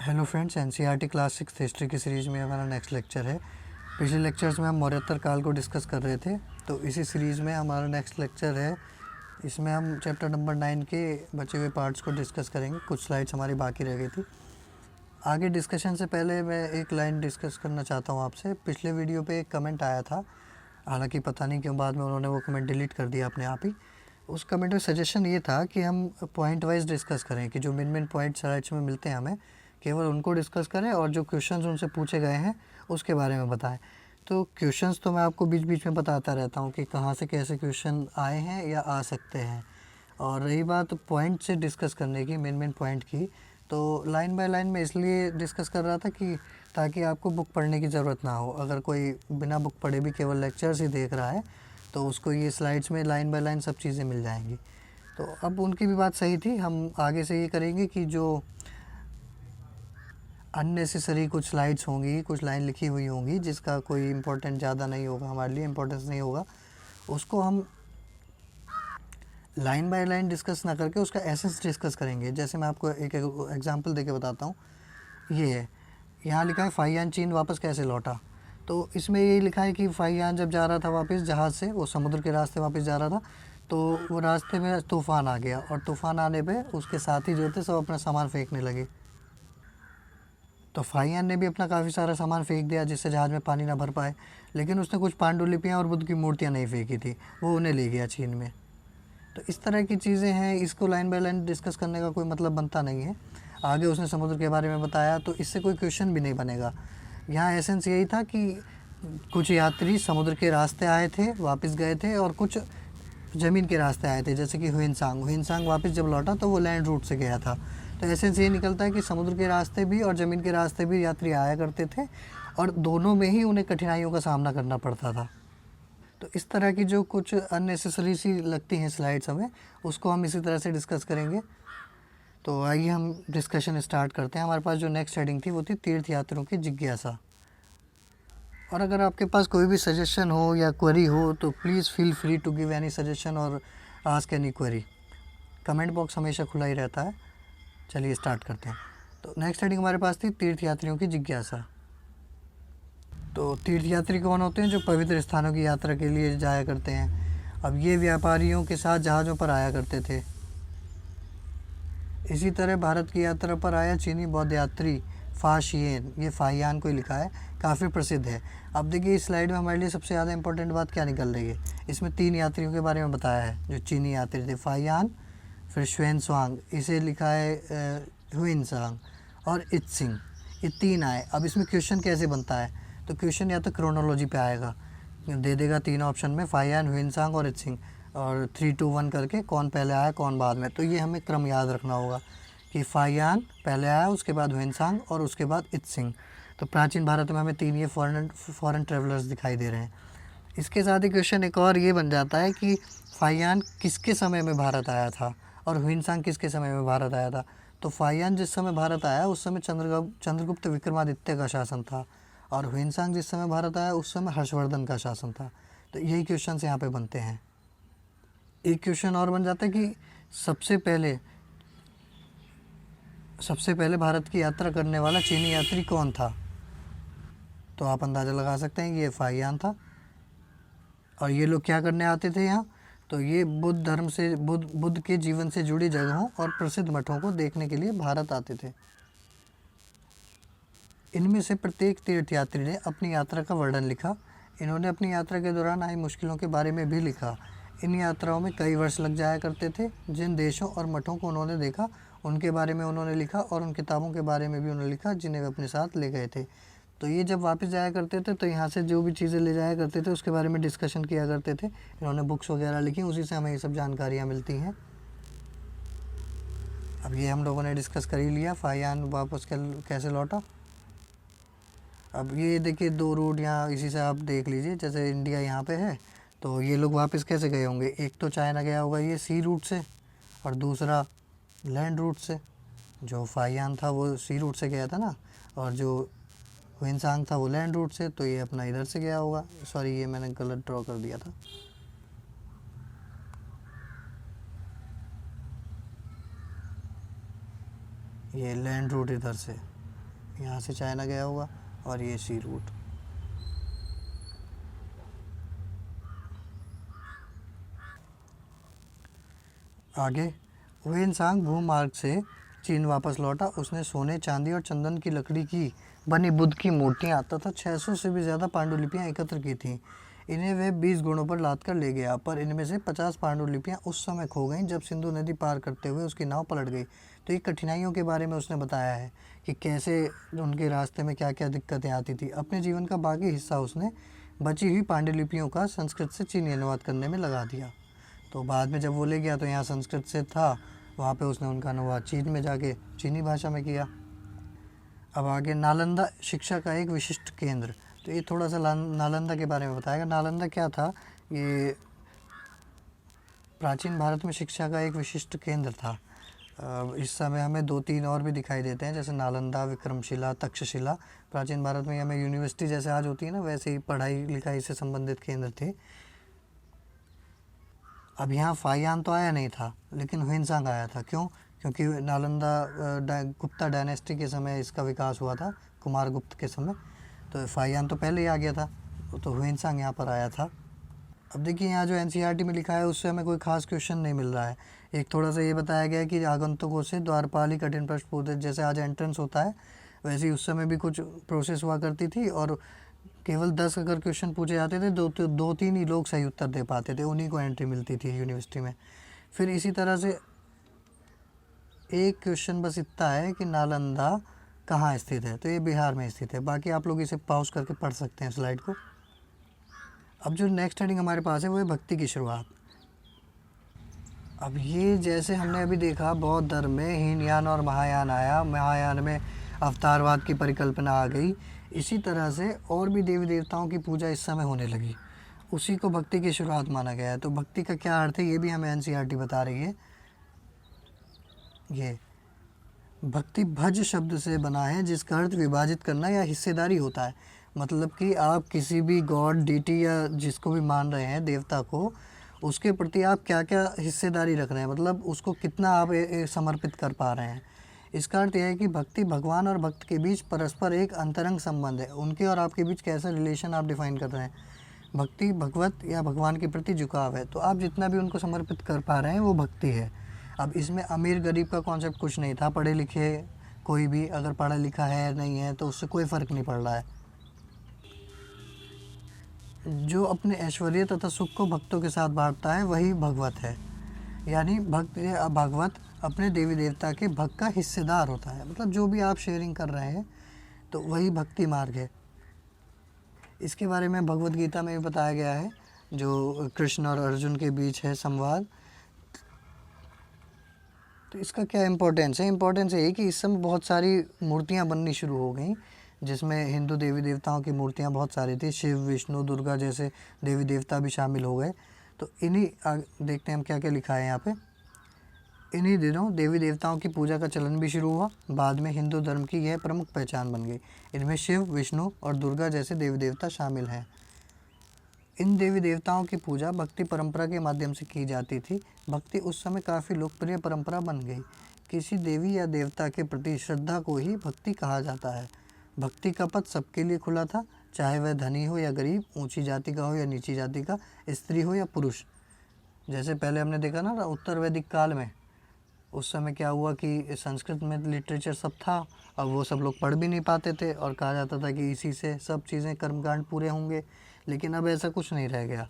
Hello friends, NCERT class 6 history की series में हमारा नेक्स्ट लेक्चर है। पिछले लेक्चर्स में हम मौर्योत्तर काल को डिस्कस कर रहे थे, तो इसी सीरीज़ में हमारा नेक्स्ट लेक्चर है। इसमें हम चैप्टर नंबर 9 के बचे हुए पार्ट्स को डिस्कस करेंगे। कुछ स्लाइड्स हमारी बाकी रह गई थी। आगे डिस्कशन से पहले मैं एक लाइन डिस्कस करना चाहता हूँ आपसे। पिछले वीडियो पे एक कमेंट आया था, हालांकि पता नहीं क्यों बाद में उन्होंने वो कमेंट डिलीट कर दिया अपने आप ही। उस कमेंट में सजेशन ये था कि हम पॉइंट वाइज डिस्कस करें, कि जो मेन पॉइंट स्लाइड्स में मिलते हैं हमें केवल उनको डिस्कस करें और जो क्वेश्चंस उनसे पूछे गए हैं उसके बारे में बताएं। तो क्वेश्चंस तो मैं आपको बीच बीच में बताता रहता हूँ कि कहाँ से कैसे क्वेश्चन आए हैं या आ सकते हैं। और रही बात पॉइंट से डिस्कस करने की, मेन पॉइंट की, तो लाइन बाय लाइन में इसलिए डिस्कस कर रहा था कि ताकि आपको बुक पढ़ने की ज़रूरत ना हो। अगर कोई बिना बुक पढ़े भी केवल लेक्चर्स ही देख रहा है तो उसको ये स्लाइड्स में लाइन बाय लाइन सब चीज़ें मिल जाएंगी। तो अब उनकी भी बात सही थी। हम आगे से ये करेंगे कि जो अननेसेसरी कुछ स्लाइड्स होंगी, कुछ लाइन लिखी हुई होंगी जिसका कोई इम्पोर्टेंट ज़्यादा नहीं होगा, हमारे लिए इम्पोर्टेंस नहीं होगा, उसको हम लाइन बाय लाइन डिस्कस ना करके उसका एसेंस डिस्कस करेंगे। जैसे मैं आपको एक एग्जांपल देके बताता हूँ। ये है, यहाँ लिखा है फाहियान चीन वापस कैसे लौटा। तो इसमें ये लिखा है कि फाहियान जब जा रहा था वापस जहाज़ से, वो समुद्र के रास्ते वापस जा रहा था, तो वो रास्ते में तूफ़ान आ गया और तूफ़ान आने पे उसके साथी जो थे सब अपना सामान फेंकने लगे। तो फाहियान ने भी अपना काफ़ी सारा सामान फेंक दिया जिससे जहाज़ में पानी ना भर पाए, लेकिन उसने कुछ पांडुलिपियाँ और बुद्ध की मूर्तियाँ नहीं फेंकी थी, वो उन्हें ले गया चीन में। तो इस तरह की चीज़ें हैं, इसको लाइन बाय लाइन डिस्कस करने का कोई मतलब बनता नहीं है। आगे उसने समुद्र के बारे में बताया तो इससे कोई क्वेश्चन भी नहीं बनेगा। यहाँ एसेंस यही था कि कुछ यात्री समुद्र के रास्ते आए थे, वापस गए थे, और कुछ ज़मीन के रास्ते आए थे, जैसे कि हुइनसांग वापस जब लौटा तो वो लैंड रूट से गया था। तो एसेंस ये निकलता है कि समुद्र के रास्ते भी और ज़मीन के रास्ते भी यात्री आया करते थे और दोनों में ही उन्हें कठिनाइयों का सामना करना पड़ता था। तो इस तरह की जो कुछ अननेसेसरी सी लगती हैं स्लाइड्स हमें, उसको हम इसी तरह से डिस्कस करेंगे। तो आइए हम डिस्कशन स्टार्ट करते हैं। हमारे पास जो नेक्स्ट हेडिंग थी वो थी तीर्थ यात्रियों की जिज्ञासा। और अगर आपके पास कोई भी सजेशन हो या क्वेरी हो तो please feel free to give any suggestion और ask any query. Comment box हमेशा खुला ही रहता है। चलिए स्टार्ट करते हैं। तो नेक्स्ट हेडिंग हमारे पास थी तीर्थ यात्रियों की जिज्ञासा। तो तीर्थयात्री कौन होते हैं? जो पवित्र स्थानों की यात्रा के लिए जाया करते हैं। अब ये व्यापारियों के साथ जहाज़ों पर आया करते थे। इसी तरह भारत की यात्रा पर आया चीनी बौद्ध यात्री फाशियन, ये फाहियान को ही लिखा है, काफ़ी प्रसिद्ध है। अब देखिए इस स्लाइड में हमारे लिए सबसे ज़्यादा इंपॉर्टेंट बात क्या निकल रही है। इसमें 3 यात्रियों के बारे में बताया है जो चीनी यात्री थे, फाहियान, फिर श्वेनसांग, इसे लिखा है हुइनसांग, और इत्सिंग। ये 3 आए। अब इसमें क्वेश्चन कैसे बनता है? तो क्वेश्चन या तो क्रोनोलॉजी पे आएगा, दे देगा 3 ऑप्शन में, फाहियान, हुइनसांग और इत्सिंग, और 3, 2, 1 करके कौन पहले आया कौन बाद में। तो ये हमें क्रम याद रखना होगा कि फाहियान पहले आया, उसके बाद हुइनसांग और उसके बाद इत्सिंग। तो प्राचीन भारत में हमें 3 ये फॉरेन ट्रेवलर्स दिखाई दे रहे हैं। इसके साथ ही क्वेश्चन एक और ये बन जाता है कि फाहियान किसके समय में भारत आया था और हुइनसांग किसके समय में भारत आया था। तो फाहियान जिस समय भारत आया उस समय चंद्रगुप्त विक्रमादित्य का शासन था, और हुइनसांग जिस समय भारत आया उस समय हर्षवर्धन का शासन था। तो यही क्वेश्चन यहाँ पे बनते हैं। एक क्वेश्चन और बन जाता है कि सबसे पहले भारत की यात्रा करने वाला चीनी यात्री कौन था। तो आप अंदाज़ा लगा सकते हैं ये फाहियान था। और ये लोग क्या करने आते थे यहाँ? तो ये बुद्ध धर्म से, बुद्ध के जीवन से जुड़ी जगहों और प्रसिद्ध मठों को देखने के लिए भारत आते थे। इनमें से प्रत्येक तीर्थयात्री ने अपनी यात्रा का वर्णन लिखा। इन्होंने अपनी यात्रा के दौरान आई मुश्किलों के बारे में भी लिखा। इन यात्राओं में कई वर्ष लग जाया करते थे। जिन देशों और मठों को उन्होंने देखा उनके बारे में उन्होंने लिखा, और उन किताबों के बारे में भी उन्होंने लिखा जिन्हें वे अपने साथ ले गए थे। तो ये जब वापस जाया करते थे तो यहाँ से जो भी चीज़ें ले जाया करते थे उसके बारे में डिस्कशन किया करते थे। इन्होंने बुक्स वगैरह लिखी, उसी से हमें ये सब जानकारियाँ मिलती हैं। अब ये हम लोगों ने डिस्कस कर ही लिया, फाहियान वापस कैसे लौटा। अब ये देखिए 2 रूट यहाँ इसी से आप देख लीजिए, जैसे इंडिया यहाँ पे है तो ये लोग वापस कैसे गए होंगे। एक तो चाइना गया होगा ये सी रूट से, और दूसरा लैंड रूट से। जो फाहियान था वो सी रूट से गया था ना, और जो हुइनसांग था वो लैंड रूट से, तो ये अपना इधर से गया होगा। सॉरी, ये मैंने गलत ड्रॉ कर दिया था। ये लैंड रूट इधर से, यहाँ से चाइना गया होगा, और ये सी रूट। आगे, हुएनसांग भूमार्ग से चीन वापस लौटा। उसने सोने, चांदी और चंदन की लकड़ी की बनी बुद्ध की मूर्तियाँ तथा 600 से भी ज़्यादा पांडुलिपियाँ एकत्र की थीं। इन्हें वे 20 घोड़ों पर लाद कर ले गया, पर इनमें से 50 पांडुलिपियाँ उस समय खो गईं जब सिंधु नदी पार करते हुए उसकी नाव पलट गई। तो ये कठिनाइयों के बारे में उसने बताया है कि कैसे उनके रास्ते में क्या क्या दिक्कतें आती थी। अपने जीवन का बाकी हिस्सा उसने बची हुई पांडुलिपियों का संस्कृत से चीनी अनुवाद करने में लगा दिया। तो बाद में जब वो ले गया तो यहाँ संस्कृत से था, वहाँ पे उसने उनका अनुवाद चीन में जाके चीनी भाषा में किया। अब आगे, नालंदा शिक्षा का एक विशिष्ट केंद्र। तो ये थोड़ा सा नालंदा के बारे में बताएगा। नालंदा क्या था? ये प्राचीन भारत में शिक्षा का एक विशिष्ट केंद्र था। इस समय हमें 2-3 और भी दिखाई देते हैं, जैसे नालंदा, विक्रमशिला, तक्षशिला। प्राचीन भारत में हमें यूनिवर्सिटी जैसे आज होती है ना, वैसे ही पढ़ाई लिखाई से संबंधित केंद्र थे। अब यहाँ फाहियान तो आया नहीं था, लेकिन हुएनसांग आया था। क्यों? क्योंकि नालंदा गुप्ता डायनेस्टी के समय इसका विकास हुआ था, कुमार गुप्त के समय। तो फाहियान तो पहले ही आ गया था, तो हुएनसांग यहाँ पर आया था। अब देखिए, यहाँ जो एनसीईआरटी में लिखा है उससे हमें कोई खास क्वेश्चन नहीं मिल रहा है। एक थोड़ा सा ये बताया गया है कि आगंतुकों से द्वारपाल ही कठिन प्रश्न पूछते, जैसे आज एंट्रेंस होता है वैसे ही उस समय भी कुछ प्रोसेस हुआ करती थी, और केवल 10 अगर क्वेश्चन पूछे जाते थे, 2-3 ही लोग सही उत्तर दे पाते थे, उन्हीं को एंट्री मिलती थी यूनिवर्सिटी में। फिर इसी तरह से एक क्वेश्चन बस इतना है कि नालंदा कहाँ स्थित है, तो ये बिहार में स्थित है। बाकी आप लोग इसे पॉज करके पढ़ सकते हैं स्लाइड को। अब जो नेक्स्ट हेडिंग हमारे पास है वो है भक्ति की शुरुआत। अब ये जैसे हमने अभी देखा, बौद्ध धर्म में हीनयान और महायान आया, महायान में अवतारवाद की परिकल्पना आ गई। इसी तरह से और भी देवी देवताओं की पूजा इस समय होने लगी, उसी को भक्ति की शुरुआत माना गया है। तो भक्ति का क्या अर्थ है, ये भी हमें एनसीईआरटी बता रही है। ये भक्ति भज शब्द से बना है, जिसका अर्थ विभाजित करना या हिस्सेदारी होता है। मतलब कि आप किसी भी गॉड, डीटी या जिसको भी मान रहे हैं, देवता को, उसके प्रति आप क्या क्या हिस्सेदारी रख रहे हैं, मतलब उसको कितना आप समर्पित कर पा रहे हैं। इसका अर्थ यह है कि भक्ति भगवान और भक्त के बीच परस्पर एक अंतरंग संबंध है। उनके और आपके बीच कैसा रिलेशन आप डिफाइन कर रहे हैं। भक्ति भगवत या भगवान के प्रति झुकाव है, तो आप जितना भी उनको समर्पित कर पा रहे हैं वो भक्ति है। अब इसमें अमीर गरीब का कॉन्सेप्ट कुछ नहीं था। पढ़े लिखे कोई भी अगर पढ़ा लिखा है नहीं है तो उससे कोई फ़र्क नहीं पड़ रहा है। जो अपने ऐश्वर्य तथा सुख को भक्तों के साथ बांटता है वही भगवत है। यानी भक्त या भगवत अपने देवी देवता के भक्त का हिस्सेदार होता है। मतलब जो भी आप शेयरिंग कर रहे हैं तो वही भक्ति मार्ग है। इसके बारे में भगवत गीता में भी बताया गया है, जो कृष्ण और अर्जुन के बीच है संवाद। तो इसका क्या इम्पोर्टेंस है? इम्पोर्टेंस ये है कि इस समय बहुत सारी मूर्तियाँ बननी शुरू हो गई, जिसमें हिंदू देवी देवताओं की मूर्तियाँ बहुत सारी थी। शिव, विष्णु, दुर्गा जैसे देवी देवता भी शामिल हो गए। तो इन्हीं देखते हैं हम क्या क्या लिखा है यहाँ पे। इन्हीं दिनों देवी देवताओं की पूजा का चलन भी शुरू हुआ। बाद में हिंदू धर्म की यह प्रमुख पहचान बन गई। इनमें शिव, विष्णु और दुर्गा जैसे देवी देवता शामिल हैं। इन देवी देवताओं की पूजा भक्ति परंपरा के माध्यम से की जाती थी। भक्ति उस समय काफ़ी लोकप्रिय परंपरा बन गई। किसी देवी या देवता के प्रति श्रद्धा को ही भक्ति कहा जाता है। भक्ति का पथ सबके लिए खुला था, चाहे वह धनी हो या गरीब, ऊंची जाति का हो या नीची जाति का, स्त्री हो या पुरुष। जैसे पहले हमने देखा ना उत्तर वैदिक काल में, उस समय क्या हुआ कि संस्कृत में लिटरेचर सब था, अब वो सब लोग पढ़ भी नहीं पाते थे और कहा जाता था कि इसी से सब चीज़ें कर्मकांड पूरे होंगे। लेकिन अब ऐसा कुछ नहीं रह गया।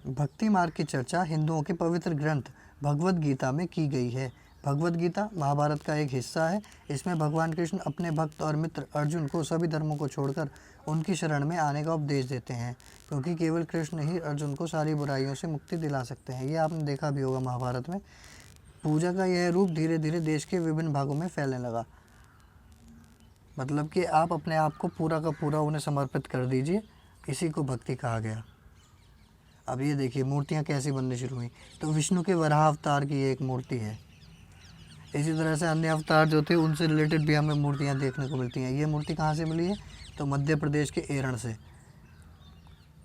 भक्ति मार्ग की चर्चा हिंदुओं के पवित्र ग्रंथ भगवत गीता में की गई है। भगवत गीता महाभारत का एक हिस्सा है। इसमें भगवान कृष्ण अपने भक्त और मित्र अर्जुन को सभी धर्मों को छोड़कर उनकी शरण में आने का उपदेश देते हैं, क्योंकि केवल कृष्ण ही अर्जुन को सारी बुराइयों से मुक्ति दिला सकते हैं। ये आपने देखा भी होगा महाभारत में। पूजा का यह रूप धीरे धीरे देश के विभिन्न भागों में फैलने लगा। मतलब कि आप अपने आप को पूरा का पूरा उन्हें समर्पित कर दीजिए, इसी को भक्ति कहा गया। अब ये देखिए मूर्तियाँ कैसी बननी शुरू हुई। तो विष्णु के वराह अवतार की एक मूर्ति है। इसी तरह से अन्य अवतार जो थे उनसे रिलेटेड भी हमें मूर्तियाँ देखने को मिलती हैं। ये मूर्ति कहाँ से मिली है? तो मध्य प्रदेश के एरण से।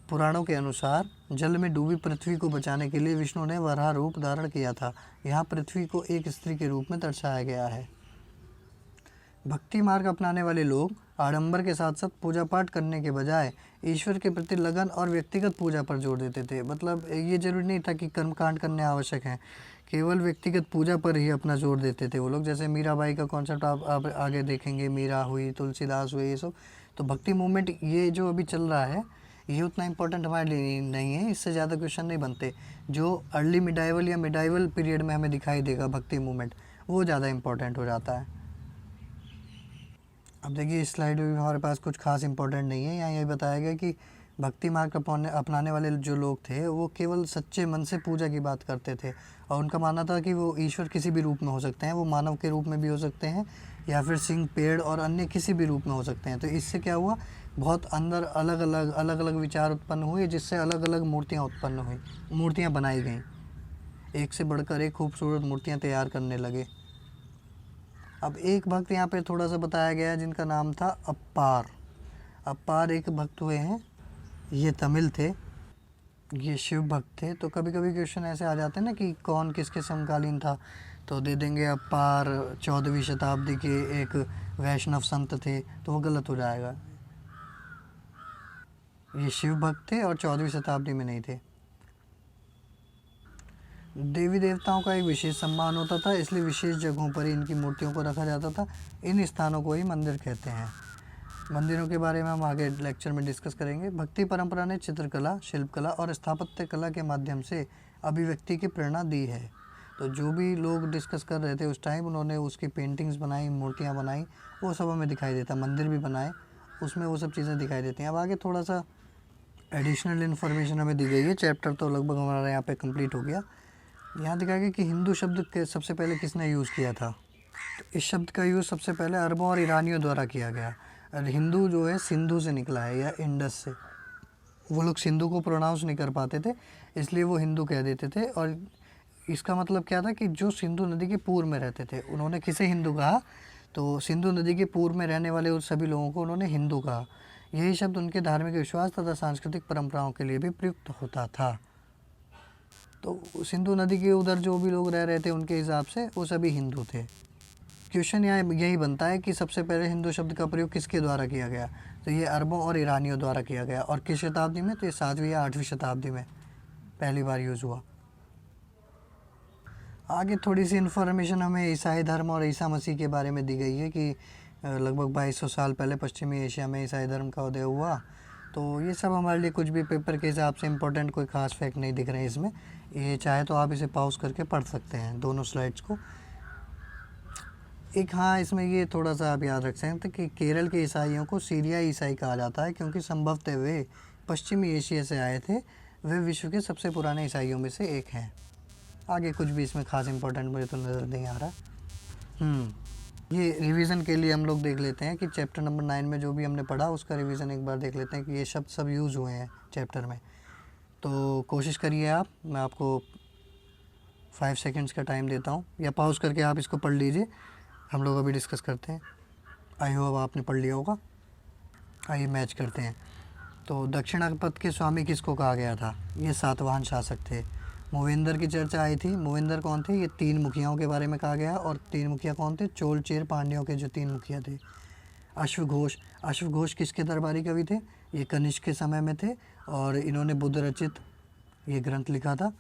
पुराणों के अनुसार जल में डूबी पृथ्वी को बचाने के लिए विष्णु ने वराह रूप धारण किया था। यहाँ पृथ्वी को एक स्त्री के रूप में दर्शाया गया है। भक्ति मार्ग अपनाने वाले लोग आडंबर के साथ साथ पूजा पाठ करने के बजाय ईश्वर के प्रति लगन और व्यक्तिगत पूजा पर जोर देते थे। मतलब ये जरूरी नहीं था कि कर्मकांड करने आवश्यक हैं, केवल व्यक्तिगत पूजा पर ही अपना जोर देते थे वो लोग। जैसे मीराबाई का कॉन्सेप्ट आप आगे देखेंगे, मीरा हुई, तुलसीदास हुए, ये सब। तो भक्ति मूवमेंट ये जो अभी चल रहा है ये उतना इम्पोर्टेंट हमारे लिए नहीं है, इससे ज़्यादा क्वेश्चन नहीं बनते। जो अर्ली मिडाइवल या मिडाइवल पीरियड में हमें दिखाई देगा भक्ति मूवमेंट, वो ज़्यादा इम्पोर्टेंट हो जाता है। अब देखिए इस स्लाइड में भी हमारे पास कुछ खास इंपॉर्टेंट नहीं है। यहाँ ये बताया गया कि भक्ति मार्ग अपनाने वाले जो लोग थे वो केवल सच्चे मन से पूजा की बात करते थे, और उनका मानना था कि वो ईश्वर किसी भी रूप में हो सकते हैं, वो मानव के रूप में भी हो सकते हैं या फिर सिंह, पेड़ और अन्य किसी भी रूप में हो सकते हैं। तो इससे क्या हुआ, बहुत अंदर अलग अलग विचार उत्पन्न हुए, जिससे अलग अलग मूर्तियाँ उत्पन्न हुई, मूर्तियाँ बनाई गई, एक से बढ़कर एक खूबसूरत मूर्तियाँ तैयार करने लगे। अब एक भक्त यहाँ पे थोड़ा सा बताया गया है जिनका नाम था अप्पार। अप्पार एक भक्त हुए हैं, ये तमिल थे, ये शिव भक्त थे। तो कभी कभी क्वेश्चन ऐसे आ जाते हैं ना कि कौन किसके समकालीन था, तो दे देंगे अप्पार 14वीं शताब्दी के एक वैष्णव संत थे, तो वो गलत हो जाएगा। ये शिव भक्त थे और 14वीं शताब्दी में नहीं थे। देवी देवताओं का एक विशेष सम्मान होता था, इसलिए विशेष जगहों पर ही इनकी मूर्तियों को रखा जाता था। इन स्थानों को ही मंदिर कहते हैं। मंदिरों के बारे में हम आगे लेक्चर में डिस्कस करेंगे। भक्ति परंपरा ने चित्रकला, शिल्पकला और स्थापत्य कला के माध्यम से अभिव्यक्ति की प्रेरणा दी है। तो जो भी लोग डिस्कस कर रहे थे उस टाइम, उन्होंने उसकी पेंटिंग्स बनाई, मूर्तियाँ बनाई, वो सब हमें दिखाई देता। मंदिर भी बनाए, उसमें वो सब चीज़ें दिखाई देती हैं। अब आगे थोड़ा सा एडिशनल इन्फॉर्मेशन हमें दी गई है। चैप्टर तो लगभग हमारा यहाँ पे कंप्लीट हो गया। यहाँ दिखाया गया कि हिंदू शब्द के सबसे पहले किसने यूज़ किया था। तो इस शब्द का यूज़ सबसे पहले अरबों और ईरानियों द्वारा किया गया। और हिंदू जो है सिंधु से निकला है या इंडस से। वो लोग सिंधु को प्रोनाउंस नहीं कर पाते थे, इसलिए वो हिंदू कह देते थे। और इसका मतलब क्या था कि जो सिंधु नदी के पूर्व में रहते थे, उन्होंने किसे हिंदू कहा, तो सिंधु नदी के पूर्व में रहने वाले उस सभी लोगों को उन्होंने हिंदू कहा। यही शब्द उनके धार्मिक विश्वास तथा सांस्कृतिक परंपराओं के लिए भी प्रयुक्त होता था। तो सिंधु नदी के उधर जो भी लोग रह रहे थे उनके हिसाब से वो सभी हिंदू थे। क्वेश्चन यहाँ यही बनता है कि सबसे पहले हिंदू शब्द का प्रयोग किसके द्वारा किया गया, तो ये अरबों और ईरानियों द्वारा किया गया। और किस शताब्दी में, तो ये 7वीं या 8वीं शताब्दी में पहली बार यूज़ हुआ। आगे थोड़ी सी इन्फॉर्मेशन हमें ईसाई धर्म और ईसा मसीह के बारे में दी गई है कि लगभग 2200 साल पहले पश्चिमी एशिया में ईसाई धर्म का उदय हुआ। तो ये सब हमारे लिए कुछ भी पेपर के हिसाब से इम्पोर्टेंट कोई ख़ास फैक्ट नहीं दिख रहे हैं इसमें। ये चाहे तो आप इसे पॉज करके पढ़ सकते हैं दोनों स्लाइड्स को। एक हाँ इसमें ये थोड़ा सा आप याद रख सकते हैं कि केरल के ईसाइयों को सीरियाई ईसाई कहा जाता है, क्योंकि संभवतः वे पश्चिमी एशिया से आए थे। वे विश्व के सबसे पुराने ईसाइयों में से एक हैं। आगे कुछ भी इसमें ख़ास इंपॉर्टेंट मुझे तो नज़र नहीं आ रहा। ये रिवीजन के लिए हम लोग देख लेते हैं कि चैप्टर नंबर 9 में जो भी हमने पढ़ा उसका रिवीजन एक बार देख लेते हैं कि ये शब्द सब यूज़ हुए हैं चैप्टर में। तो कोशिश करिए आप, मैं आपको 5 सेकंड्स का टाइम देता हूँ, या पॉज करके आप इसको पढ़ लीजिए, हम लोग अभी डिस्कस करते हैं। आई होप आपने पढ़ लिया होगा। आइए मैच करते हैं। तो दक्षिणापथ के स्वामी किसको कहा गया था, ये सातवाहन शासक थे। मूवेंद्र की चर्चा आई थी। मूवेंद्र कौन थे, ये 3 मुखियाओं के बारे में कहा गया। और 3 मुखिया कौन थे, चोल चेर पांड्यों के जो 3 मुखिया थे। अश्वघोष, अश्वघोष किसके दरबारी कवि थे, ये कनिष्क के समय में थे और इन्होंने बुद्ध रचित ये ग्रंथ लिखा था।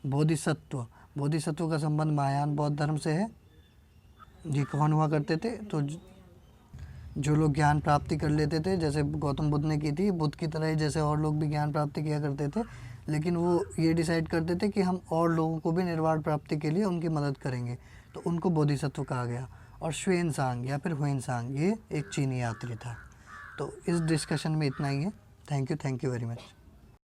बोधिसत्व, बोधिसत्व का संबंध महायान बौद्ध धर्म से है। ये कौन हुआ करते थे, तो जो लोग ज्ञान प्राप्ति कर लेते थे, जैसे गौतम बुद्ध ने की थी, बुद्ध की तरह ही जैसे और लोग भी ज्ञान प्राप्ति किया करते थे, लेकिन वो ये डिसाइड करते थे कि हम और लोगों को भी निर्वाण प्राप्ति के लिए उनकी मदद करेंगे, तो उनको बोधिसत्व कहा गया। और श्वेनसांग या फिर हुएनसांग, ये एक चीनी यात्री था। तो इस डिस्कशन में इतना ही है। Thank you very much.